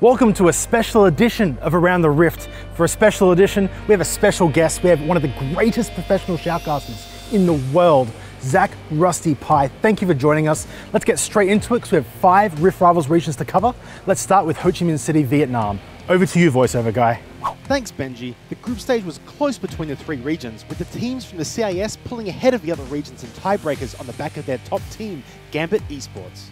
Welcome to a special edition of Around the Rift. For a special edition, we have a special guest. We have one of the greatest professional shoutcasters in the world, Zach Rusty Pye. Thank you for joining us. Let's get straight into it because we have 5 Rift Rivals regions to cover. Let's start with Ho Chi Minh City, Vietnam. Over to you, voiceover guy. Thanks, Benji. The group stage was close between the 3 regions, with the teams from the CIS pulling ahead of the other regions in tiebreakers on the back of their top team, Gambit Esports.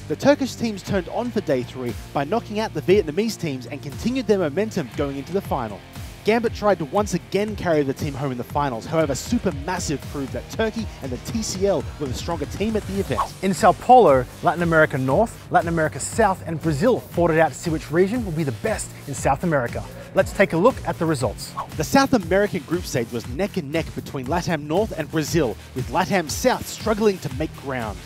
The Turkish teams turned on for day 3 by knocking out the Vietnamese teams and continued their momentum going into the final. Gambit tried to once again carry the team home in the finals, however Supermassive proved that Turkey and the TCL were the stronger team at the event. In Sao Paulo, Latin America North, Latin America South and Brazil fought it out to see which region will be the best in South America. Let's take a look at the results. The South American group stage was neck and neck between LATAM North and Brazil, with LATAM South struggling to make ground.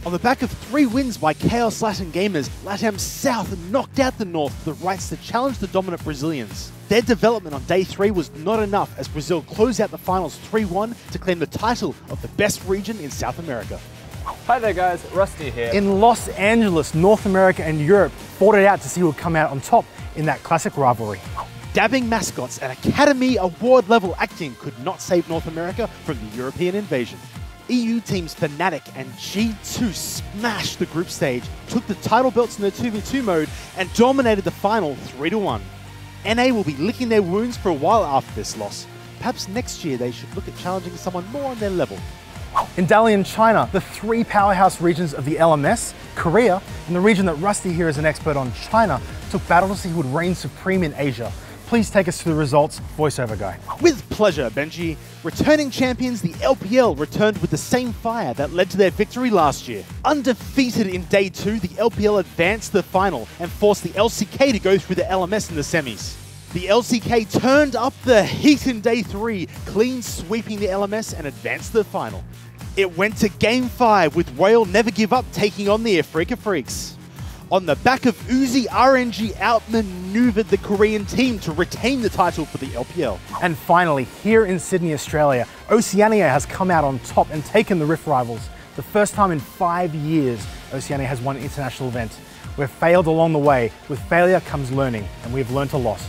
On the back of 3 wins by Chaos Latin Gamers, LATAM South knocked out the North for the rights to challenge the dominant Brazilians. Their development on day 3 was not enough as Brazil closed out the finals 3-1 to claim the title of the best region in South America. Hi there guys, Rusty here. In Los Angeles, North America and Europe fought it out to see who would come out on top in that classic rivalry. Dabbing mascots and Academy Award level acting could not save North America from the European invasion. EU teams Fnatic and G2 smashed the group stage, took the title belts in the 2v2 mode, and dominated the final 3-1. NA will be licking their wounds for a while after this loss. Perhaps next year they should look at challenging someone more on their level. In Dalian, China, the 3 powerhouse regions of the LMS, Korea, and the region that Rusty here is an expert on, China, took battle to see who would reign supreme in Asia. Please take us through the results, voiceover guy. With pleasure, Benji. Returning champions, the LPL returned with the same fire that led to their victory last year. Undefeated in day 2, the LPL advanced to the final and forced the LCK to go through the LMS in the semis. The LCK turned up the heat in day 3, clean sweeping the LMS and advanced to the final. It went to game 5 with Royal Never Give Up taking on the Afrika Freaks. On the back of Uzi, RNG outmaneuvered the Korean team to retain the title for the LPL. And finally, here in Sydney, Australia, Oceania has come out on top and taken the Rift Rivals. The first time in 5 years, Oceania has won an international event. We've failed along the way. With failure comes learning, and we've learned a lot.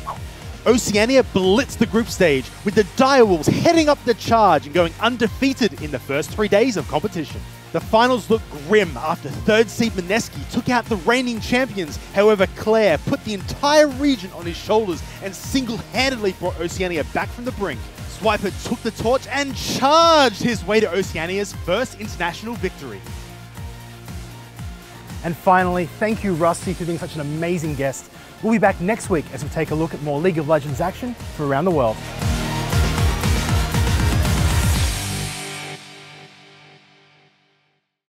Oceania blitzed the group stage, with the Direwolves heading up the charge and going undefeated in the first 3 days of competition. The finals looked grim after 3rd seed Mineski took out the reigning champions. However, Claire put the entire region on his shoulders and single-handedly brought Oceania back from the brink. Swiper took the torch and charged his way to Oceania's first international victory. And finally, thank you, Rusty, for being such an amazing guest. We'll be back next week as we take a look at more League of Legends action from around the world.